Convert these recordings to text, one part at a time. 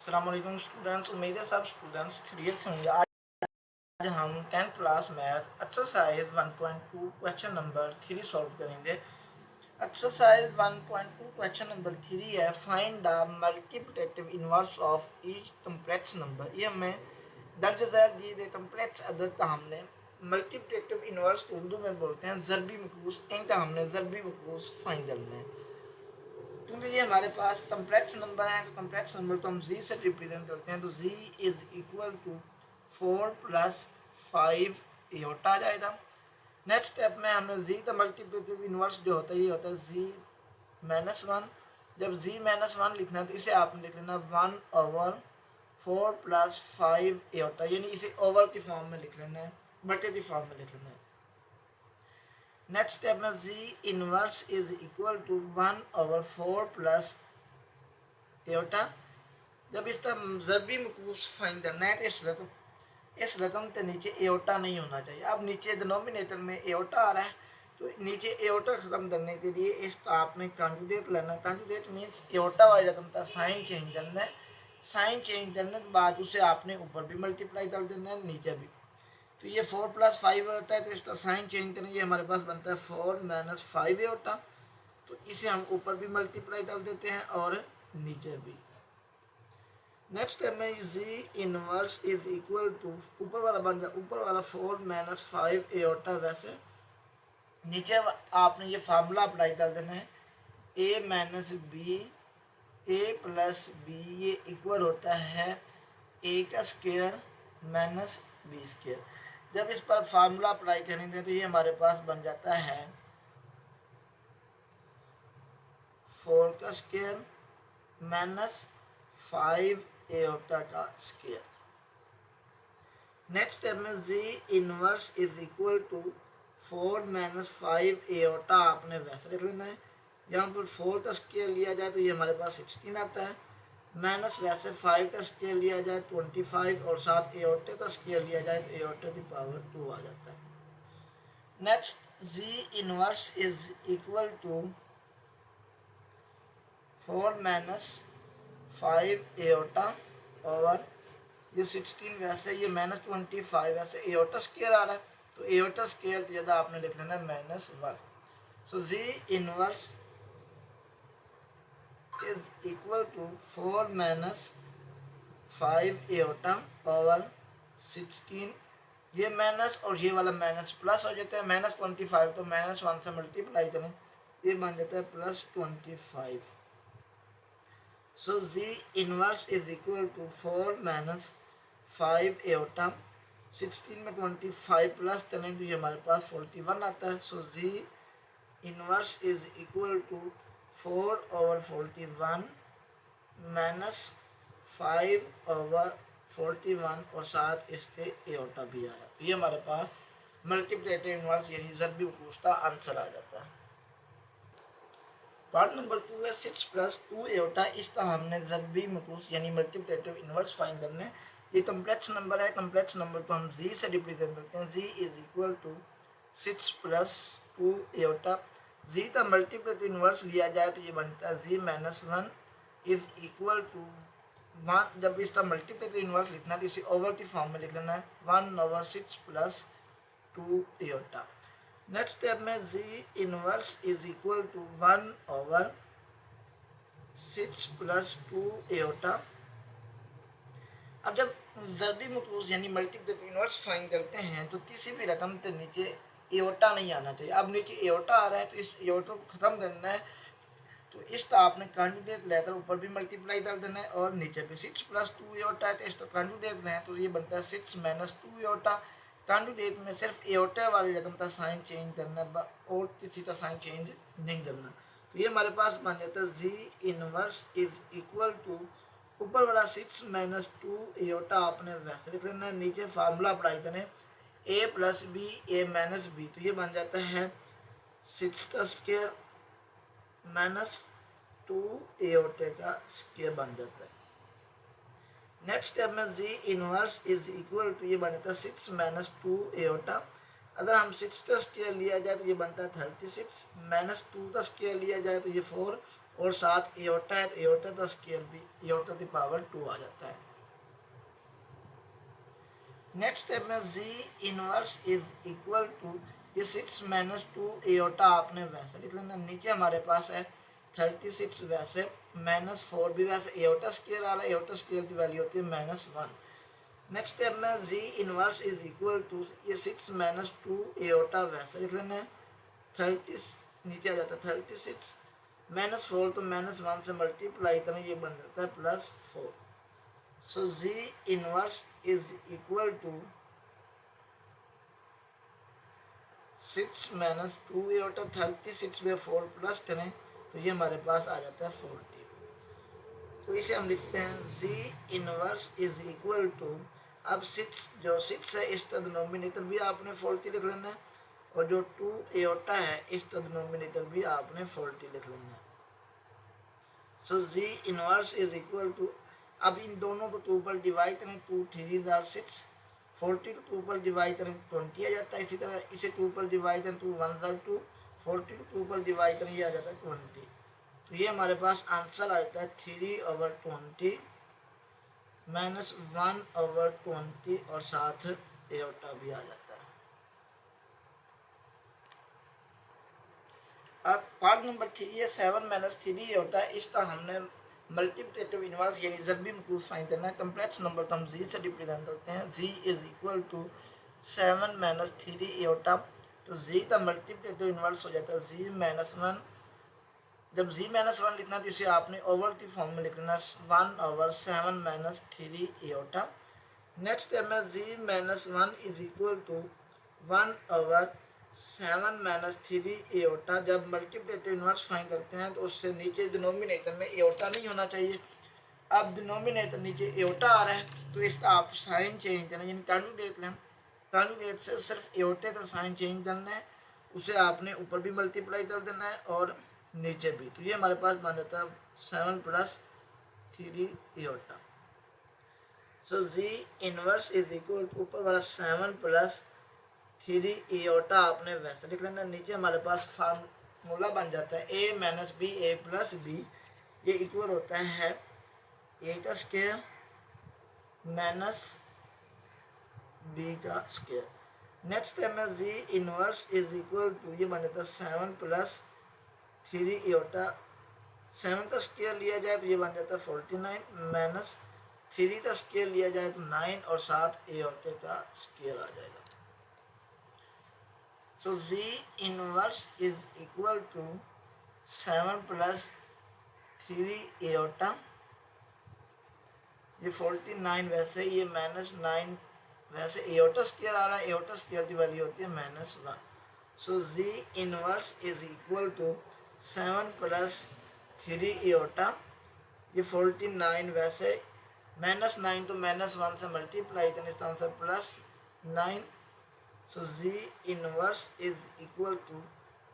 अस्सलाम वालेकुम स्टूडेंट्स। उम्मीद है सब स्टूडेंट्स खैरियत से होंगे। आज हम 10th class math exercise 1.2 question number 3 solve करेंगे। एक्सरसाइज 1.2 क्वेश्चन नंबर 3 है, find the multiplicative inverse of each complex number. ये हमें दर्ज झैल दिए गए कम्प्लेक्स अदद का हमने मल्टीप्लिकेटिव इनवर्स उर्दू में बोलते हैं ज़रबी मकूस, इनका हमने ज़रबी मकूस फाइंड करना है। क्योंकि ये हमारे पास कम्प्लेक्स नंबर है तो कम्प्लेक्स नंबर को हम जी से रिप्रेजेंट करते हैं, तो जी इज इक्वल टू 4 + 5 एटा आ जाएगा। नेक्स्ट स्टेप में हमने जी का मल्टीप्लिकेटिव इनवर्स जो होता है ये होता है जी-1। जब जी-1 लिखना है तो इसे आपने लिख लेना 1/4 + 5 एटा, यानी इसे ओवर की फॉर्म में लिख लेना है, बटे की फॉर्म में लिख लेना है। नेक्स्ट स्टेप में Z inverse is equal to 1/4 + एटा। जब इसका ज़रबी मकूस फाइंड करना है तो इस रकम के नीचे एटा नहीं होना चाहिए। अब नीचे डिनोमिनेटर में एटा आ रहा है तो नीचे एटा ख़त्म करने के लिए इसका आपने कॉन्जुगेट लेना। कॉन्जुगेट मीन्स एटा वाली रकम का साइन चेंज करना है। साइन चेंज करने के बाद उसे आपने ऊपर भी मल्टीप्लाई कर देना है, नीचे भी। तो ये 4 + 5 होता है तो इसका साइन चेंज करेंगे, हमारे पास बनता है 4 - 5 होता। तो इसे हम ऊपर भी मल्टीप्लाई कर देते हैं और नीचे भी। नेक्स्ट स्टेप में Z inverse is equal to, ऊपर वाला बन जाए, ऊपर वाला 4 - 5 एटा, वैसे नीचे आपने ये फार्मूला अप्लाई कर देना है, a - b a + b ये इक्वल होता है a² - b²। जब इस पर फार्मूला अप्लाई करेंगे तो ये हमारे पास बन जाता है 4² - 5 एटा²। नेक्स्ट स्टेप में Z inverse is equal to 4 - 5 एटा आपने वैसे लिख लेना है। यहाँ पर 4 का स्केयर लिया जाए तो ये हमारे पास 16 आता है, माइनस वैसे 5 का स्केयर लिया जाए 25 और साथ एटा का स्केयर लिया जाए तो एटा की पावर 2 आ जाता है। Next Z inverse is equal to 4 - 5 एटा और ये 16 वैसे ये -25 वैसे एटा स्केयर आ रहा है तो एटा स्केयर की जगह आपने लिख लेना -1। So ji inverse is equal to 4 - 5 एटा और 16। ये माइनस और ये वाला माइनस प्लस हो जाता है, -25 तो -1 से मल्टीप्लाई करें, ये बन जाता है +25। So ji inverse is equal to 4 - 5 एटा, 16 में 25 प्लस करें तो ये हमारे पास 41 आता है। So ji inverse is equal to 4/41 - 5/41 और साथ इसके एटा भी आ रहा है। तो ये हमारे पास मल्टीप्लिकेटिव इनवर्स यानी ज़रबी मकूस का आंसर आ जाता है। पार्ट नंबर 2 है 6 + 2 एटा। इसका हमने ज़रबी मकूस यानी मल्टीप्लिकेटिव इनवर्स फाइंड करना है। ये कम्प्लेक्स नंबर है, कम्प्लेक्स नंबर को हम जी से रिप्रेजेंट करते हैं। जी इज इक्वल टू 6 + 2 एटा। जी का मल्टीप्लिकेटिव इनवर्स लिया जाए तो ये बनता है जी-1 इज इक्वल टू 1। जब इसका मल्टीप्लिकेटिव इनवर्स लिखना है तो इसे ओवर की फॉर्म में लिख लेना है, 1/6 + 2 एटा। नेक्स्ट स्टेप में Z inverse is equal to 1/6 + 2 एटा। अब जब ज़रबी मकरूज यानी मल्टीप्लिकेटिव इनवर्स फाइंड करते हैं तो किसी भी रकम के नीचे एटा नहीं आना चाहिए। अब नीचे एटा आ रहा है तो इस एटा को ख़त्म करना है, तो इसका आपने कॉन्जुगेट लेकर ऊपर भी मल्टीप्लाई कर देना है और नीचे भी। 6 + 2 एटा है तो इसका कॉन्जुगेट लें तो ये बनता है 6 - 2 एटा। कॉन्जुगेट में सिर्फ एटा वाली रकम का साइन चेंज करना है और किसी का साइन चेंज नहीं करना। तो ये हमारे पास बन जाता है Z inverse is equal to, ऊपर वाला 6 - 2 एटा आपने वैसे लिख लेना है, नीचे फार्मूला अप्लाई करें a + b a - b, तो ये बन जाता है 6 का स्क्वायर -2 एटा का स्क्वायर बन जाता है। नेक्स्ट स्टेप में Z inverse is equal to, ये बन जाता है 6 - 2 एटा। अगर हम 6 का स्क्वायर लिया जाए तो ये बनता है 36, -2 का स्क्वायर लिया जाए तो ये 4 और साथ एओर्टा है तो एओर्टा का स्केयर भी एओर्टा की पावर 2 आ जाता है। नेक्स्ट स्टेप में Z inverse is equal to ये 6 माइनस 2 एओर्टा आपने वैसे लिख लेना। नीचे हमारे पास है 36 वैसे माइनस 4 भी वैसे एओर्टा स्केयर आ रहा है, एओर्टा स्केयर की वैल्यू होती है -1। नेक्स्ट स्टेप में Z inverse is equal to ये 6 माइनस 2 एओर्टा वैसे लिख लेना है। 30 नीचे आ जाता है 36 -4 तो -1 से मल्टीप्लाई करें ये बन जाता है +4। So ji inverse is equal to 6 minus 2 iota 36 में 4 प्लस करें तो ये हमारे पास आ जाता है 40। तो इसे हम लिखते हैं Z inverse is equal to, अब 6 जो 6 है इसका डिनोमिनेटर भी आपने 40 लिख लेना है और जो 2 एओर्टा है इसका डिनोमिनेटर भी आपने 40 लिख लेना है। So ji inverse is equal to, अब इन दोनों को 2 पर डिवाइड करें, 2 3 आर 6, 40 को 2 पर डिवाइड करें 20 आ जाता है। इसी तरह इसे 2 पर डिवाइड करें 2 1 आर 2, 40 को 2 पर डिवाइड करें ये आ जाता है 20। तो ये हमारे पास आंसर आ जाता है 3/20 माइनस 1/20 और साथ एओर्टा भी आ जाता है। अब पार्ट नंबर 3 है 7 माइनस 3 एओर्टा। इसका हमने मल्टीप्लिकेटिव इनवर्स यानी ज़रबी मकरूज़ फाइंड करना है। कम्प्लेक्स नंबर को हम जी से रिप्रेजेंट करते हैं। G is equal to 7 minus 3 aorta. तो जी का मल्टीप्लिकेटिव इनवर्स हो जाता है जी -1। जब जी -1 लिखना तो इसे आपने ओवर की फॉर्म में लिखना 1/7 माइनस 3 एओर्टा। नेक्स्ट स्टेप में Z -1 is equal to 1/7 minus 3 iota. जब मल्टीप्लिकेटिव इनवर्स फाइंड करते हैं तो उससे नीचे डिनोमिनेटर में एओर्टा नहीं होना चाहिए। अब डिनोमिनेटर नीचे एओर्टा आ रहा है तो इसका आप साइन चेंज करना, यानी कॉन्जुगेट लें। कॉन्जुगेट से सिर्फ एओर्टे का साइन चेंज करना है, उसे आपने ऊपर भी मल्टीप्लाई कर देना है और नीचे भी। तो ये हमारे पास बन जाता है 7 + 3 iota. So ji inverse is equal to ऊपर वाला 7 + 3 एओर्टा आपने वैसे लिख लेना। नीचे हमारे पास फार्मूला बन जाता है a - b a + b, ये इक्वल होता है a का स्क्वायर माइनस b का स्क्वायर। नेक्स्ट स्टेप में Z inverse is equal to ये बन जाता है 7 + 3 एओर्टा। 7 का स्क्वायर लिया जाए तो ये बन जाता है 49 माइनस 3 का स्क्वायर लिया जाए तो 9 और साथ एओर्टे का स्क्वायर आ जाएगा। So ji inverse is equal to 7 + 3 iota. ये 49 वैसे ये -9 वैसे एओर्टा स्क्वायर आ रहा है, एओर्टा स्क्वायर की वैल्यू होती है -1। So ji inverse is equal to 7 + 3 iota. ये 49 वैसे -9 तो -1 से मल्टीप्लाई करें इसका answer +9। So ji inverse is equal to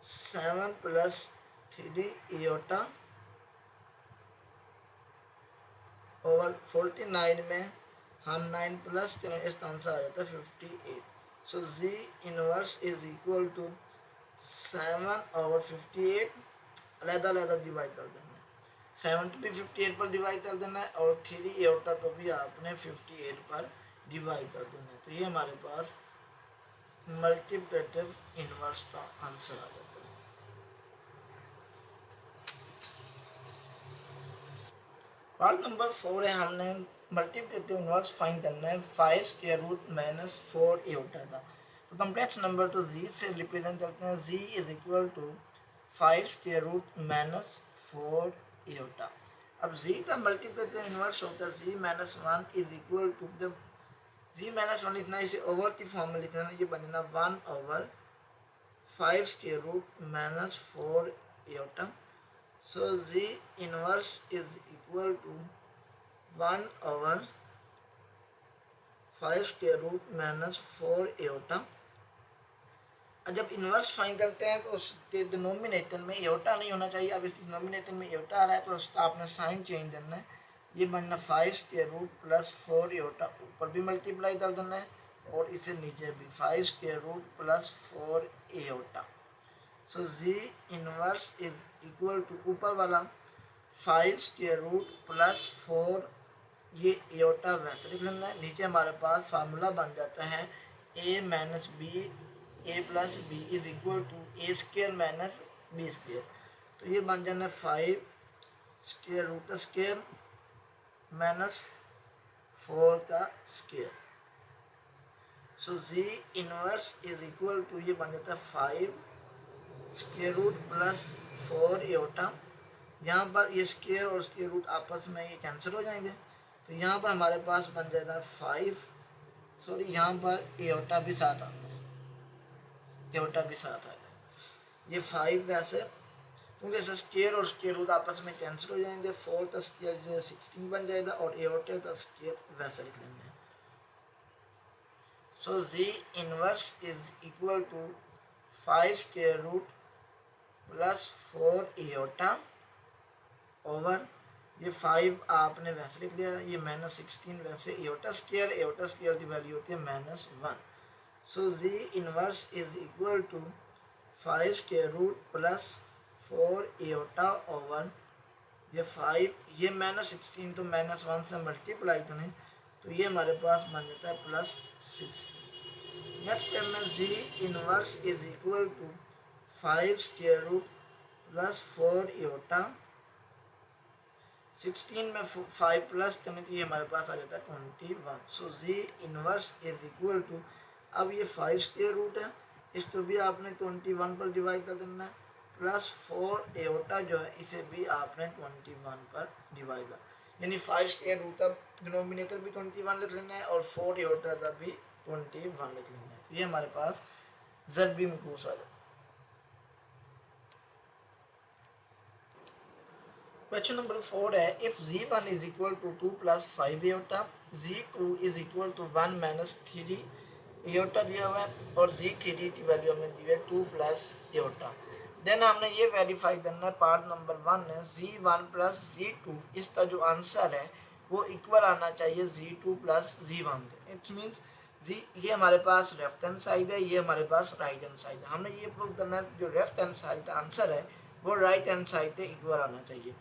7 + 3 iota over 49 में हम 9 प्लस करें इसका आंसर आ जाता है 58। So ji inverse is equal to 7/58 अलग-अलग डिवाइड कर देना है। 7 को भी 58 पर डिवाइड कर देना है और 3 एओर्टा को भी आपने 58 पर डिवाइड कर देना है। तो ये हमारे पास मल्टीप्लिकेटिव इनवर्स का आंसर आ जाता है। पार्ट नंबर 4 है, हमने मल्टीप्लिकेटिव इनवर्स फाइंड करना है 5 स्क्वायर रूट माइनस 4 एओर्टा का। तो कम्प्लेक्स नंबर तो जी से रिप्रेजेंट करते हैं। G is equal to 5 square root minus 4 iota. अब जी का मल्टीप्लिकेटिव इनवर्स होता है जी -1 इज इक्वल टू, जब जी -1 लिखना है इसे ओवर की फॉर्म में लिखना है, ये बनना 1/5 square root minus 4 iota. So Z inverse is equal to 1/5 square root minus 4 aorta. जब इन्वर्स फाइंड करते हैं तो उसके डिनोमिनेटर में एओर्टा नहीं होना चाहिए। अब इस डिनोमिनेटर में एओर्टा आ रहा है तो उसका आपने साइन चेंज करना है, ये बनना 5 स्क्वायर रूट प्लस 4 एओर्टा, ऊपर भी मल्टीप्लाई कर देना है और इसे नीचे भी 5 square root plus 4 iota. So ji inverse is equal to ऊपर वाला 5 स्क्वायर रूट प्लस 4 ये एयोटा वैसे लिख लेना है। नीचे हमारे पास फार्मूला बन जाता है a minus B A plus B is equal to A square minus B square. तो ये बन जाना 5 स्क्वायर रूट का स्क्वायर माइनस 4 का square. So ji inverse is equal to ये बन जाता है 5 स्क्वायर रूट प्लस 4 एयोटा। यहाँ पर ये स्क्वायर और स्क्वायर रूट आपस में ये कैंसिल हो जाएंगे, तो यहाँ पर हमारे पास बन जाएगा 5, सॉरी यहाँ पर एयोटा भी साथ आता है, एयोटा भी साथ आता है। ये 5 वैसे क्योंकि ऐसे स्क्वायर और स्क्वायर रूट आपस में कैंसिल हो जाएंगे, 4 का स्क्वायर 16 बन जाएगा और एयोटा का स्क्वायर वैसे लिख लेंगे। So ji inverse is equal to 5 square root plus 4 iota over ये 5 आपने वैसे लिख लिया, ये माइनस 16 वैसे एयोटा स्क्वायर की वैल्यू होती है -1। So ji inverse is equal to 5 square root plus 4 iota over ये 5 ये -16 तो -1 से मल्टीप्लाई करें तो ये हमारे पास बन जाता है +16। नेक्स्ट स्टेप में Z inverse is equal to 5 square root plus 4 iota 16 में 5 प्लस करें तो ये हमारे पास आ जाता है 21। So ji inverse is equal to, अब ये 5 स्क्वायर रूट है, इस तो भी आपने 21 पर डिवाइड कर देना है, प्लस 4 एयोटा जो है इसे भी आपने 21 पर डिवाइड कर, यानी 5 स्क्वायर रूट का डिनोमिनेटर भी 21 लिख लेना है और 4 एयोटा का भी 21 लिख लेना है। तो ये हमारे पास जेड भी मकूस आ जाता है। क्वेश्चन नंबर 4 है, if z1 is equal to 2 plus 5 iota, z2 is equal to 1 minus 3 iota दिया हुआ है और z3 की वैल्यू हमें दी है 2 प्लस एयोटा। देन हमने ये वेरीफाई करना है, पार्ट नंबर 1 है z1 प्लस z2, इसका जो आंसर है वो इक्वल आना चाहिए z2 प्लस z1 के। इट मीन्स ये हमारे पास लेफ्ट हैंड साइड है, ये हमारे पास राइट हैंड साइड है। हमने ये प्रूव करना है जो लेफ्ट हैंड साइड का आंसर है वो राइट हैंड साइड से इक्वल आना चाहिए।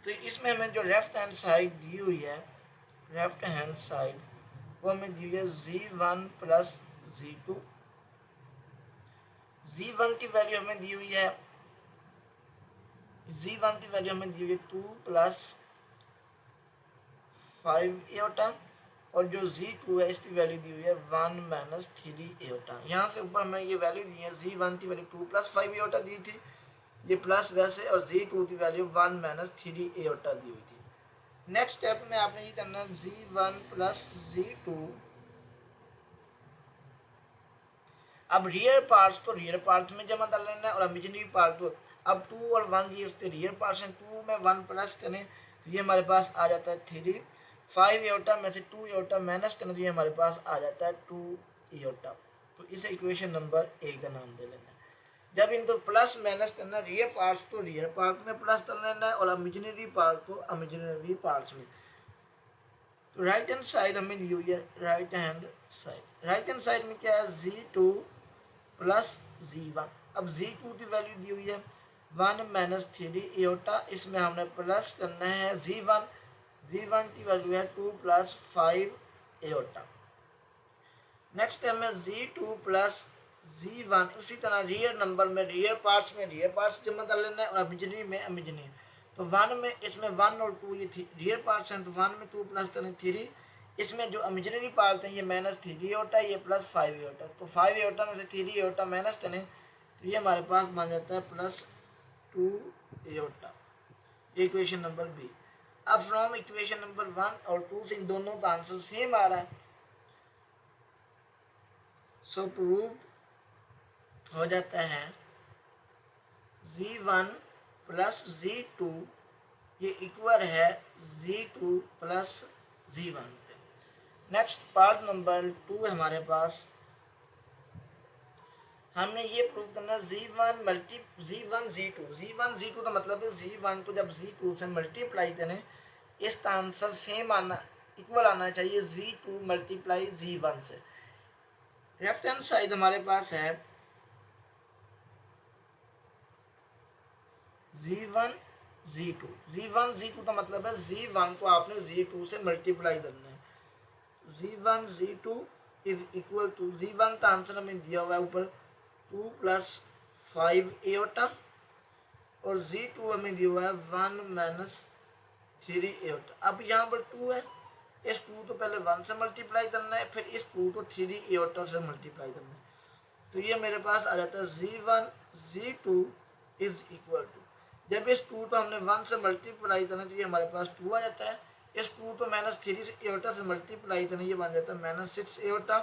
तो इसमें हमें जो लेफ्ट हैंड साइड दी हुई है, लेफ्ट हैंड साइड वो हमें दी हुई है z1 प्लस z2, z1 की वैल्यू हमें दी हुई है, z1 की वैल्यू हमें दी हुई है 2 प्लस 5 एयोटा और जो z2 है इसकी वैल्यू दी हुई है 1 माइनस 3 एयोटा। यहाँ से ऊपर हमें ये वैल्यू दी है, z1 की वैल्यू 2 प्लस 5 एयोटा दी थी, ये प्लस वैसे, और z2 की वैल्यू 1 माइनस 3 एयोटा दी हुई थी। नेक्स्ट स्टेप में आपने ये करना है z1 प्लस z2, अब रियल पार्ट्स तो रियल पार्ट में जमा कर लेना है और इमेजिनरी पार्ट तो, अब 2 और 1 ये उसके रियल पार्ट्स हैं, 2 में 1 प्लस करें तो ये हमारे पास आ जाता है 3, 5 एयोटा में से 2 एयोटा माइनस करें तो ये हमारे पास आ जाता है 2 एयोटा। तो इसे इक्वेशन नंबर 1 का नाम दे लेना है। जब इनको प्लस माइनस करना, रियल पार्ट्स तो रियल पार्ट में प्लस कर लेना है और इमेजिनरी पार्ट तो इमेजिनरी पार्ट्स में। तो राइट हैंड साइड हमें दी हुई है, राइट हैंड साइड में क्या है z2 प्लस z1। अब z2 की वैल्यू दी हुई है 1 माइनस 3 एयोटा, इसमें हमने प्लस करना है z1 की वैल्यू है 2 प्लस 5 एयोटा। नेक्स्ट है हमें z2 प्लस z1, उसी तरह रियल नंबर में रियल पार्ट्स जमा कर लेना है और इमेजिनरी में इमेजिनरी। तो 1 में इसमें 1 और 2 ये रियल पार्ट्स हैं, तो 1 में 2 प्लस करें 3, इसमें जो इमेजिनरी पार्ट हैं ये माइनस 3 एयोटा, ये प्लस 5 एयोटा, तो 5 एयोटा में से 3 एयोटा माइनस करें तो ये हमारे पास बन जाता है plus 2 iota. Equation number B. अब फ्रॉम इक्वेशन नंबर 1 और 2 से इन दोनों का आंसर सेम आ रहा है, सो प्रूव्ड हो जाता है z1 प्लस z2 ये इक्वल है z2 प्लस z1 पे। नेक्स्ट पार्ट नंबर 2 है हमारे पास, हमने ये प्रूव करना z1 z2 का मतलब है z1 को जब z2 से मल्टीप्लाई करें इसका आंसर सेम आना, इक्वल आना चाहिए z2 मल्टीप्लाई z1 से। लेफ्ट हैंड साइड हमारे पास है z1 Z2 का मतलब है Z1 को आपने Z2 से मल्टीप्लाई करना है। Z2 is equal to Z1 का आंसर हमें दिया हुआ है ऊपर 2 + 5 एटा और Z2 हमें दिया हुआ है 1 - 3 एटा। अब यहाँ पर 2 है, इस 2 तो पहले 1 से मल्टीप्लाई करना है, फिर इस 2 को 3 एटा से मल्टीप्लाई करना है। तो ये मेरे पास आ जाता है Z1 Z2 is equal to, जब इस 2 तो हमने 1 से मल्टीप्लाई करना तो ये हमारे पास 2 आ जाता है। इस 2 तो -3 से एटा से मल्टीप्लाई करना, ये बन जाता है -6 एटा।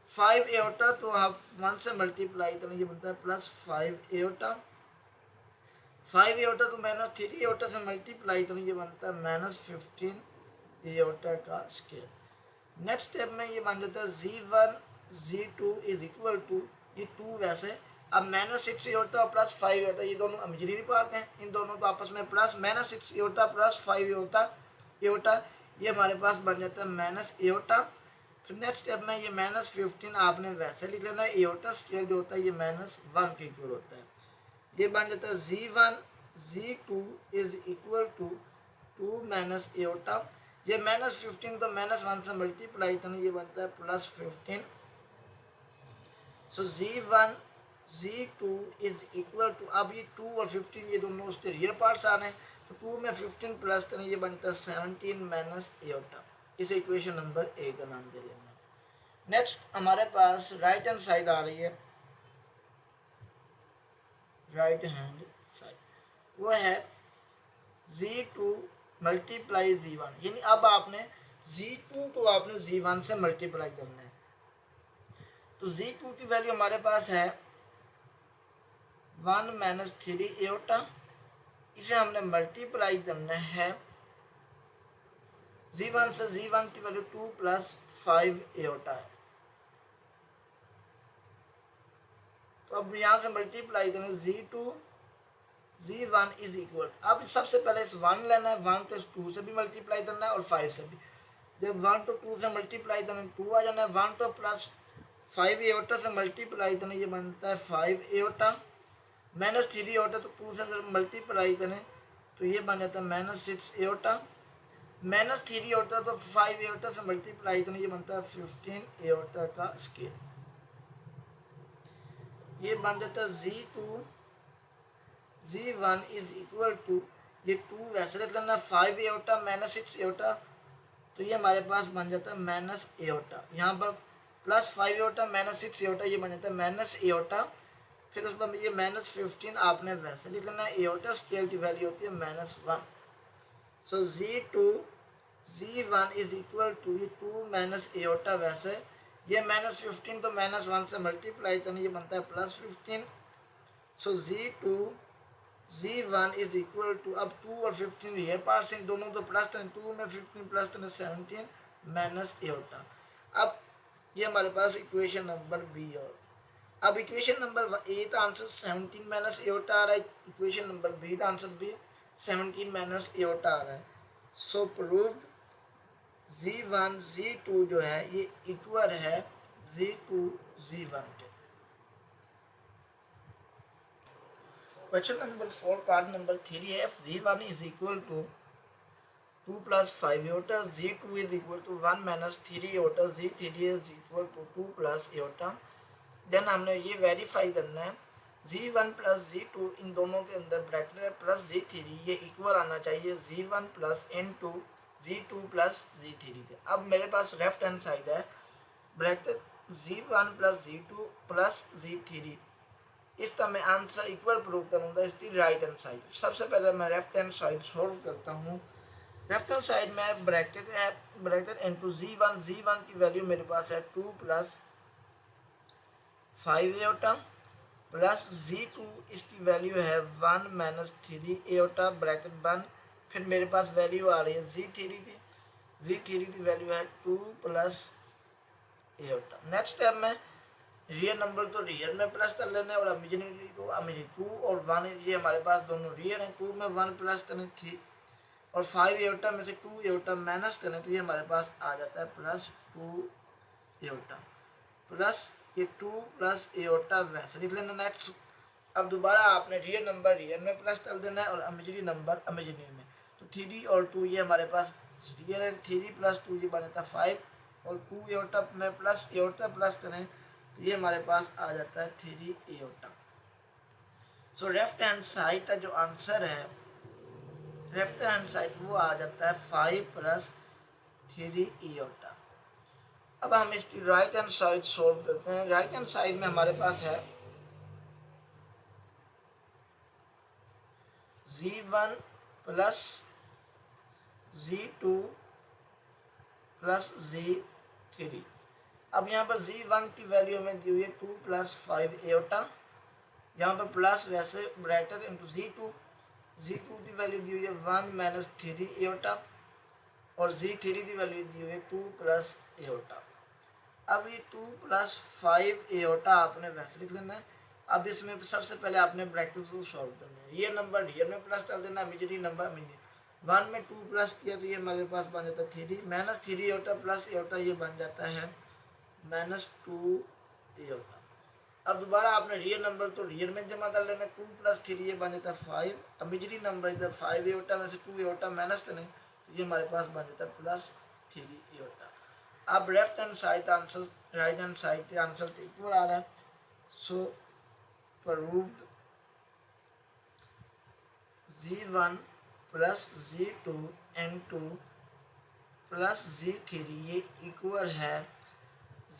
5 एटा तो आप 1 से मल्टीप्लाई करना, ये बनता है +5 एटा। 5 एटा तो -3 एटा से मल्टीप्लाई करना, ये बनता है -15 एटा का स्केयर। नेक्स्ट स्टेप में ये बन जाता है Z1 Z2 is equal to, ये 2 वैसे, अब -6 एटा और +5 एटा, ये दोनों इमेजिनरी पार्ट हैं, इन दोनों को आपस में प्लस -6 एटा +5 एटा, ये हमारे पास बन जाता है -एटा। फिर नेक्स्ट स्टेप में ये -15 आपने वैसे लिख लेना है, एटा स्केयर जो होता है ये -1 के इक्वल होता है। ये बन जाता है Z1 Z2 is equal to 2 - एटा, ये -15 तो -1 से मल्टीप्लाई करना, ये बनता है +15। सो Z1 Z2 is equal to, अब ये 2 और 15 ये दोनों उसके रियल पार्ट्स आ रहे हैं, तो 2 में 15 प्लस करना, ये बनता है 17 - एटा। इसे इक्वेशन नंबर ए का नाम दे लेना। नेक्स्ट हमारे पास राइट हैंड साइड आ रही है, राइट हैंड साइड वो है Z2 मल्टीप्लाई Z1, यानी अब आपने Z2 को आपने Z1 से मल्टीप्लाई करना है। तो Z2 की वैल्यू हमारे पास है 1 - 3 एटा, इसे हमने मल्टीप्लाई करना है Z1 से, Z1 की वैल्यू 2 + 5 एटा है। तो अब यहाँ से मल्टीप्लाई करें Z2 Z1 इज इक्वल, अब सबसे पहले इस 1 लेना है, 1 तो इस 2 से भी मल्टीप्लाई करना है और 5 से भी। जब 1 तो 2 से मल्टीप्लाई करना है 2 आ जाना है, 1 तो +5 एटा से मल्टीप्लाई करना, ये बनता है 5 एटा, -3 एटा तो 2 से मल्टीप्लाई करें तो ये बन जाता है -6 एटा, -3 एटा तो 5 एटा से मल्टीप्लाई करना, ये बनता है 15 एटा का स्केयर। ये बन जाता है Z2 Z1 is equal to, ये 2 वैसे रख लेना, 5 एटा -6 एटा, तो ये हमारे पास बन जाता है -एटा, यहाँ पर +5 एटा -6 एटा, ये बन जाता है -एटा। फिर उस पर ये -15 आपने वैसे लिख लेना, एटा स्केल की वैल्यू होती है -1। सो Z2 Z1 is equal to, ये 2 - एटा वैसे, ये -15 तो -1 से मल्टीप्लाई करना, ये बनता है +15। सो Z2 Z1 is equal to, अब 2 और 15 रियल पार्ट्स हैं, दोनों तो प्लस टेन, 2 में 15 + 10 17 एटा। अब ये हमारे पास इक्वेशन नंबर बी, और अब इक्वेशन नंबर ए का आंसर 17 - एटा आ रहा है, इक्वेशन नंबर बी का आंसर भी 17 - एटा आ रहा है। सो प्रूव्ड Z1 Z2 जो है ये इक्वल है Z2 Z1 के। क्वेश्चन नंबर 4 पार्ट नंबर 3 है, Z1 is equal to 2 + 5 Etah, Z2 is equal to 1 - 3 Etah, Z3 is equal to 2 + Etah. Then हमने ये वेरीफाई करना है, Z1 + Z2 इन दोनों के अंदर ब्रैकेट है प्लस Z3, ये इक्वल आना चाहिए Z1 + N2 Z2 + Z3 के। अब मेरे पास लेफ्ट हैंड साइड है ब्रैकेट Z1 + Z2 + Z3, इस तरह मैं आंसर इक्वल प्रूव करूँगा इसकी राइट हैंड साइड। सबसे पहले मैं लेफ्ट हैंड साइड सॉल्व करता हूँ। लेफ्ट हैंड साइड में ब्रैकेट है, ब्रैकेट इनटू Z1 की वैल्यू मेरे पास है 2 + 5 एटा प्लस Z2 इसकी वैल्यू है 1 - 3 एटा ब्रैकेट बंद। फिर मेरे पास वैल्यू आ रही है Z3 की वैल्यू है 2 + एटा। नेक्स्ट स्टेप में रियल नंबर तो रियल में प्लस कर लेना है और इमेजिनरी तो इमेजिनरी, 2 और 1 ये हमारे पास दोनों रियल हैं, 2 में 1 प्लस करें 3 और 5 एटा में से 2 एटा माइनस करें तो ये हमारे पास आ जाता है +2 एटा प्लस ये 2 + एटा वैसे लिख लेना। नेक्स्ट अब दोबारा आपने रियल नंबर रियल में प्लस डाल देना है और इमेजिनरी नंबर इमेजिनरी में। तो 3 और 2 ये हमारे पास रियल है, 3 + 2 ये बन जाता है 5 और 2 एओटा में प्लस एओटा प्लस करें तो ये हमारे पास आ जाता है 3 aorta. So left hand side का जो आंसर है लेफ्ट हैंड साइड वो आ जाता है 5 + 3 एओटा। अब हम इसकी राइट हैंड साइड सोल्व करते हैं। राइट हैंड साइड में हमारे पास है z1 + z2 + z3। अब यहाँ पर z1 की वैल्यू हमें दी हुई है 2 + 5 एओटा, यहाँ पर प्लस वैसे ब्रैकेट इंटू z2 की वैल्यू दी हुई है 1 - 3 एओटा और z3 की वैल्यू दी हुई है 2 + एओटा। अब ये 2 + 5 एओटा आपने वैसे लिख लेना है। अब इसमें सबसे पहले आपने ब्रैकेट को सॉल्व करना है। रियल नंबर रियल में प्लस डाल देना, इमेजिनरी नंबर इमेजिनरी। 1 में 2 प्लस किया तो ये हमारे पास बन जाता है 3 - 3 एओटा प्लस एओटा ये बन जाता है -2 एओटा। अब दोबारा आपने रियल नंबर तो रियल में जमा कर लेना, 2 + 3 ये बन जाता है 5। इमेजिनरी नंबर इधर 5 एओटा में से 2 एओटा माइनस करें तो ये हमारे पास बन जाता है +3 एओटा। अब left hand side answer right hand side के आंसर के इक्वल आ रहा है। सो proved z1 + z2 n2 + z3 ये इक्वल है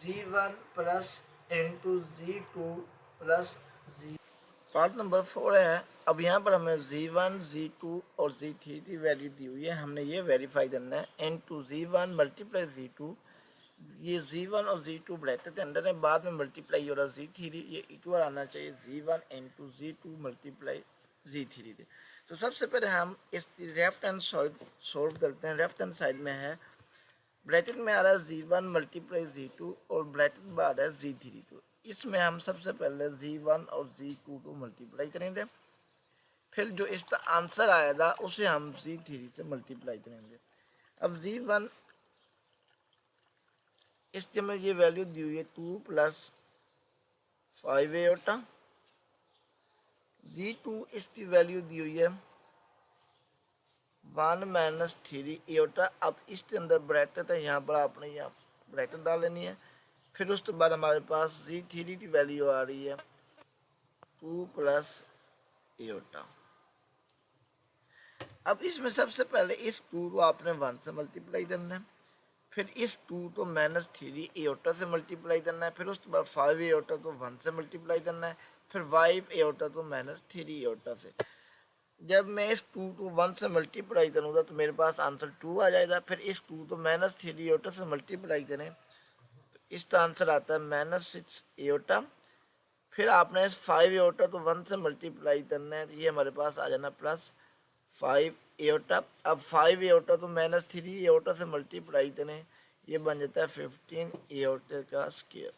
z1 + n2 z2 + z। Part number 4 है। अब यहाँ पर हमें z1 z2 और z3 की वैल्यू दी हुई है, हमने ये वेरीफाई करना है। n2 z1 × z2 ये z1 और z2 ब्रैकेट के अंदर है, बाद में मल्टीप्लाई हो रहा है z3 ये इक्वल आना चाहिए z1 × z2 × z3 के। तो सबसे पहले हम इस लेफ्ट हैंड साइड सॉल्व करते हैं। लेफ्ट हैंड साइड में है ब्रैकेट में आ रहा है z1 × z2 और ब्रैकेट में आ रहा है z3। तो इसमें हम सबसे पहले z1 और z2 को मल्टीप्लाई करेंगे, फिर जो इसका आंसर आएगा उसे हम z3 से मल्टीप्लाई करेंगे। अब z1 इसके में ये वैल्यू दी हुई है 2 + 5 एओटा, z2 इसकी वैल्यू दी हुई है 1 - 3 एओटा। अब इसके अंदर ब्रैकेट है, यहाँ पर आपने यहाँ ब्रैकेट डाल लेनी है। फिर उसके बाद हमारे पास z3 की वैल्यू आ रही है 2 + एओटा। अब इसमें सबसे पहले इस 2 को आपने 1 से मल्टीप्लाई करना है, फिर इस 2 को -3 एओटा से मल्टीप्लाई करना है, फिर उसके बाद 5 एओटा तो 1 से मल्टीप्लाई करना है, फिर 5 एओटा तो -3 एओटा से। जब मैं इस 2 को 1 से मल्टीप्लाई करूँगा तो मेरे पास आंसर 2 आ जाएगा। फिर इस 2 को -3 एओटा से मल्टीप्लाई करें तो इसका आंसर आता है -6 एओटा। फिर आपने इस 5 एओटा तो 1 से मल्टीप्लाई करना है तो ये हमारे पास आ जाना +5 एओटा। अब 5 एओटा तो -3 एओटा से मल्टीप्लाई करें ये बन जाता है 15 एओटा का स्क्वायर।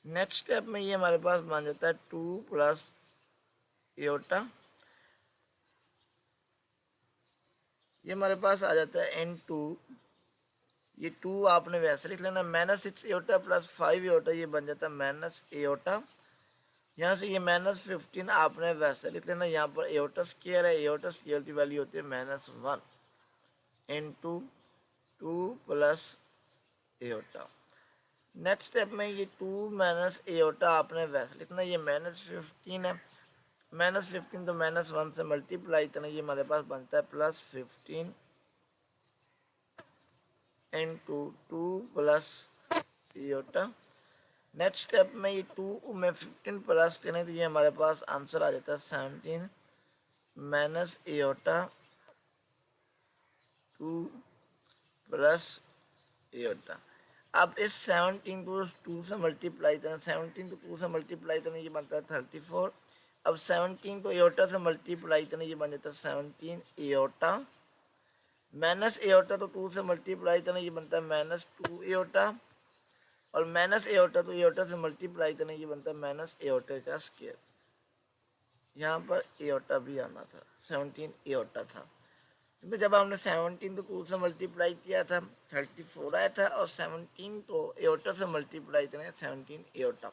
नेक्स्ट स्टेप में ये हमारे पास बन जाता है 2 + एओटा, ये हमारे पास आ जाता है n2। ये 2 आपने वैसे लिख लेना, -6 एओटा + 5 एओटा ये बन जाता है -एओटा। यहाँ से ये -15 आपने वैसे लिख लेना, यहाँ पर एओटा स्क्वायर है, एओटा स्क्वायर की वैल्यू होती है -1 × 2 + एओटा। नेक्स्ट स्टेप में ये 2 - एओटा आपने वैसे लिखना, ये -15 है, -15 तो -1 से मल्टीप्लाई करना ये हमारे पास बनता है +15 × 2 + एओटा। नेक्स्ट स्टेप में ये 2 में 15 प्लस करें तो ये हमारे पास आंसर आ जाता है 17 - एओटा 2 + एओटा। अब इस 17 को 2 से मल्टीप्लाई करें, 17 को 2 से मल्टीप्लाई करें ये बनता है 34। अब 17 को एओटा से मल्टीप्लाई करें ये बन जाता है 17 एओटा, -एओटा तो 2 से मल्टीप्लाई करें ये बनता है -2 एओटा, और -एओटा तो एओटा से मल्टीप्लाई करने की बनता है -एओटा का स्क्वायर। यहाँ पर एओटा भी आना था, 17 एओटा था, क्योंकि जब हमने 17 को 2 से मल्टीप्लाई किया था 34 आया था, और 17 तो एओटा से मल्टीप्लाई करें 17 एओटा।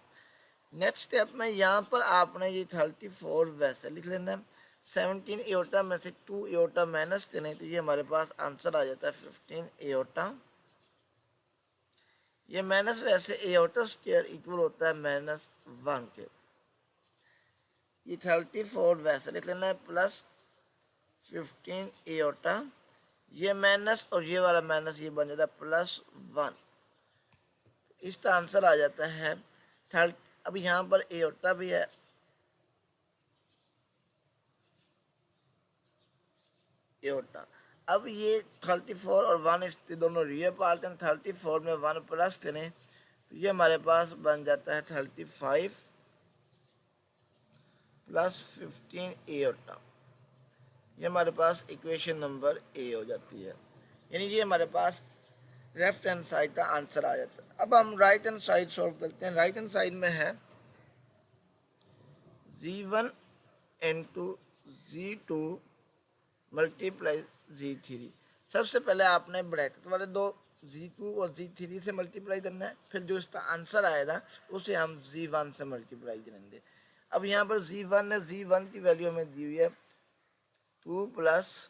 नेक्स्ट स्टेप में यहाँ पर आपने ये 34 वैसे लिख लेना है। 17 एओटा में से 2 एओटा माइनस देने, तो ये हमारे पास आंसर आ जाता है 15 एओटा। ये माइनस वैसे एओटा स्क्वायर इक्वल होता है -1 के। ये 34 वैसे लिख लेना है प्लस 15 एओटा, ये माइनस और ये वाला माइनस, ये बन जाता है +1। इसका आंसर आ जाता है 30। अब यहाँ पर एओटा भी है, एओटा। अब ये 34 और 1 इसके दोनों रियल पार्ट हैं। 34 में 1 प्लस करें तो ये हमारे पास बन जाता है 35 प्लस 15 एओटा। ये हमारे पास इक्वेशन नंबर ए हो जाती है, यानी ये हमारे पास लेफ्ट हैंड साइड का आंसर आ जाता है। अब हम राइट हैंड साइड सॉल्व करते हैं। राइट हैंड साइड में है z1 into z2 multiply z3। सबसे पहले आपने ब्रैकेट वाले दो z2 और z3 से मल्टीप्लाई करना है, फिर जो इसका आंसर आएगा उसे हम z1 से मल्टीप्लाई करेंगे। अब यहाँ पर z1 है, z1 की वैल्यू हमें दी हुई है 2 +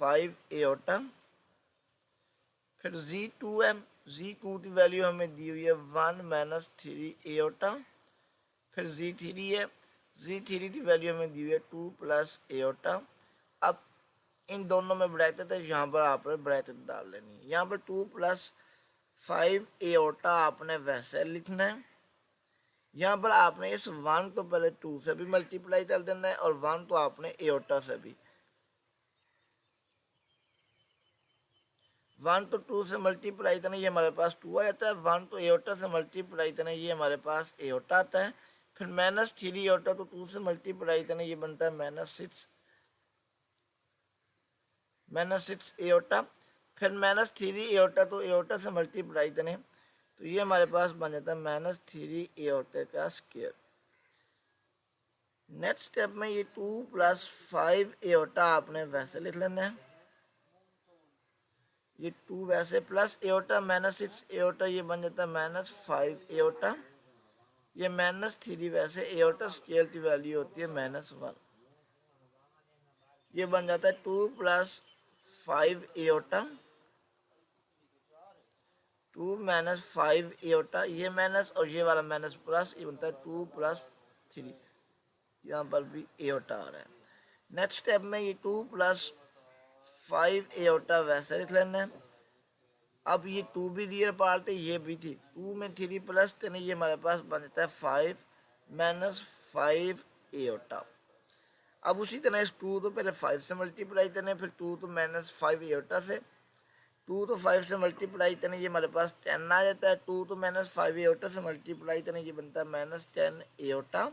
5 एओटा। फिर z2 है, z2 की वैल्यू हमें दी हुई है 1 - 3 एओटा। फिर z3 है, z3 की वैल्यू हमें दी हुई है 2 + एओटा। अब इन दोनों में ब्रैकेट है, यहाँ पर आपने ब्रैकेट डाल लेनी है। यहाँ पर 2 + 5 एओटा आपने वैसे लिखना है। यहाँ पर आपने इस 1 तो पहले 2 से भी मल्टीप्लाई कर देना है और 1 तो आपने एओटा से भी। 1 तो 2 से मल्टीप्लाई करना, ये हमारे पास 2 आ जाता है। 1 तो एओटा से मल्टीप्लाई करना, ये हमारे पास एओटा आता है। फिर -3 एओटा तो 2 से मल्टीप्लाई करना, ये बनता है -6 एओटा। फिर -3 एओटा तो एओटा से मल्टीप्लाई करें तो ये हमारे पास बन जाता है -3 एओटा का स्क्वायर। नेक्स्ट स्टेप में ये 2 + 5 एओटा आपने वैसे लिख लेना है। ये 2 वैसे प्लस एओटा -6 एओटा, ये बन जाता है -5 एओटा। ये -3 वैसे एओटा स्क्वायर की वैल्यू होती है -1। ये बन जाता है 2 + 5 एओटा, 2 - 5 एओटा। ये माइनस और ये वाला माइनस प्लस, ये बनता है 2 + 3। यहाँ पर भी एओटा आ रहा है। नेक्स्ट स्टेप में ये 2 + 5 एओटा वैसे लिख लेना है। अब ये 2 भी रियल पार्ट है, ये भी थी। 2 में 3 प्लस करने, ये हमारे पास बन जाता है 5 - 5 एओटा। अब उसी तरह इस 2 तो पहले 5 से मल्टीप्लाई करने, फिर 2 तो -5 एओटा से। 2 तो 5 से मल्टीप्लाई करने, ये हमारे पास 10 आ जाता है। 2 तो -5 एओटा से मल्टीप्लाई करने, ये बनता है -10 एओटा।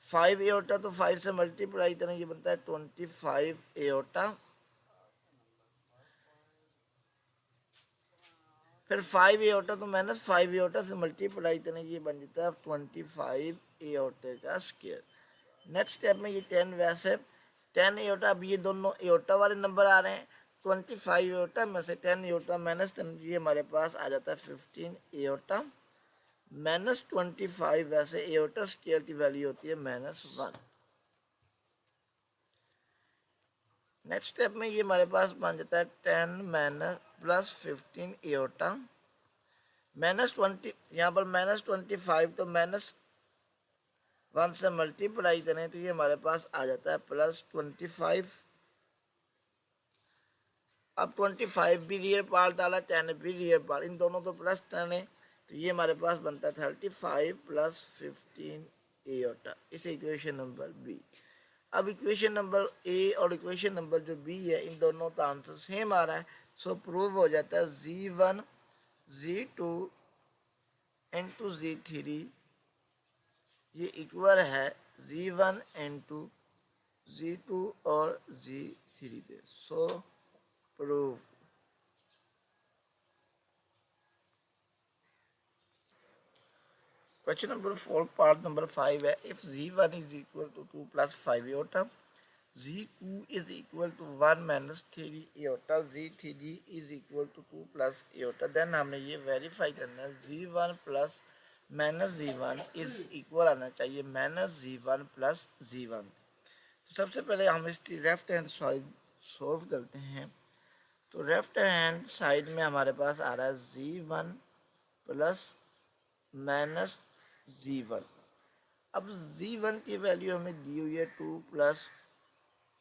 5 एओटा तो 5 से मल्टीप्लाई करने, ये बनता है 25 एओटा। फिर 5 एओटा तो -5 एओटा से मल्टीप्लाई करने, ये बन जाता है 25 एओटा का स्क्वायर। नेक्स्ट स्टेप में ये 10 वैसे 10 एओटा। अब ये दोनों एओटा वाले नंबर आ रहे हैं। 25 एओटा में से 10 एओटा -10, ये हमारे पास आ जाता है 15 एओटा। -25 वैसे एओटा स्क्वायर की वैल्यू होती है -1। नेक्स्ट स्टेप में ये हमारे पास बन जाता है 10 + 15 एओटा। -20, यहाँ पर -25 तो -1 से मल्टीप्लाई करें तो ये हमारे पास आ जाता है +25। अब 25 भी रियल पार्ट डाला, 10 भी रियल पार्ट, इन दोनों को प्लस करें तो ये हमारे पास बनता है 35 + 15 एओटा। इस इक्वेशन नंबर बी। अब इक्वेशन नंबर ए और इक्वेशन नंबर जो बी है, इन दोनों का आंसर सेम आ रहा है। सो प्रूव हो जाता है z1 z2 इंटू z3 ये इक्वल है z1 इंटू z2 और z3 के। So prove. Question number 4 part number 5 है। If z1 is equal to 2 + 5 iota, z2 is equal to 1 - 3 iota, z3 is equal to 2 + iota, then हमने ये verify करना है z1 + minus Z1 is equal आना चाहिए minus Z1 plus Z1। तो सबसे पहले हम इसकी लेफ्ट हैंड साइड सॉल्व करते हैं। तो लेफ्ट हैंड साइड में हमारे पास आ रहा है Z1 प्लस माइनस Z1। अब Z1 की वैल्यू हमें दी हुई है 2 प्लस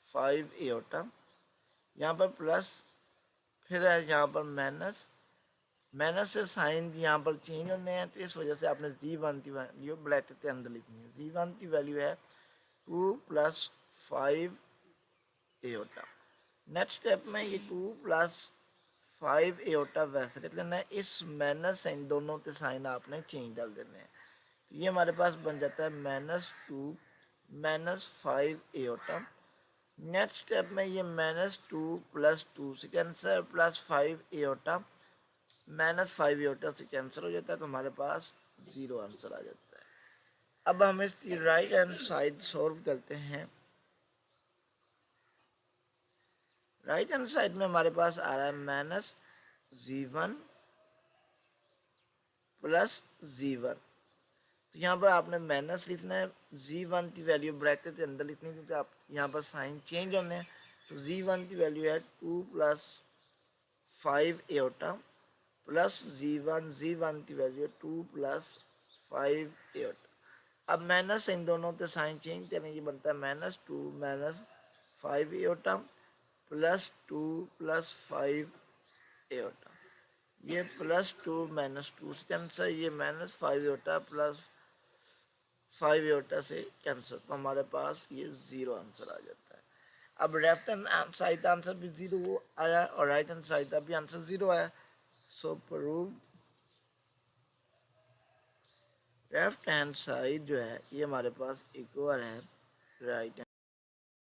5 एटा, यहाँ पर प्लस, फिर है यहाँ पर माइनस, माइनस से साइन यहाँ पर चेंज होने हैं, तो इस वजह से आपने Z1 की वैल्यू ब्रैकेट के अंदर लिखनी है। Z1 की वैल्यू है 2 प्लस 5 एटा। नेक्स्ट स्टेप में ये 2 प्लस 5 एटा वैसे लिख लेना है, इस माइनस साइन दोनों के साइन आपने चेंज डाल देने हैं। तो ये हमारे पास बन जाता है -2 -5 एटा। नेक्स्ट स्टेप में ये -2 प्लस 2 से कैंसर प्लस 5 एटा -5 एटा से कैंसिल हो जाता है, तो हमारे पास 0 आंसर आ जाता है। अब हम इसकी राइट हैंड साइड सॉल्व करते हैं। राइट हैंड साइड में हमारे पास आ रहा है -Z1 प्लस Z1। तो यहाँ पर आपने माइनस लिखना है, Z1 की वैल्यू ब्रैकेट के अंदर लिखनी है क्योंकि आप यहाँ पर साइन चेंज होने हैं। तो Z1 की वैल्यू है 2 प्लस 5 एटा प्लस Z1 की वैल्यू है 2 प्लस 5 एटा। अब माइनस इन दोनों के साइन चेंज करेंगे, बनता है -2 -5 एटा प्लस 2 प्लस 5 एटा। ये +2 -2 से कैंसर, ये -5 एटा प्लस 5 एटा से कैंसर, तो हमारे पास ये 0 आंसर आ जाता है। अब लेफ्ट हैंड साइड आंसर भी 0 आया और राइट हैंड साइड का भी आंसर 0 आया। सो प्रूव्ड लेफ्ट हैंड साइड जो है ये हमारे पास इक्वल है राइट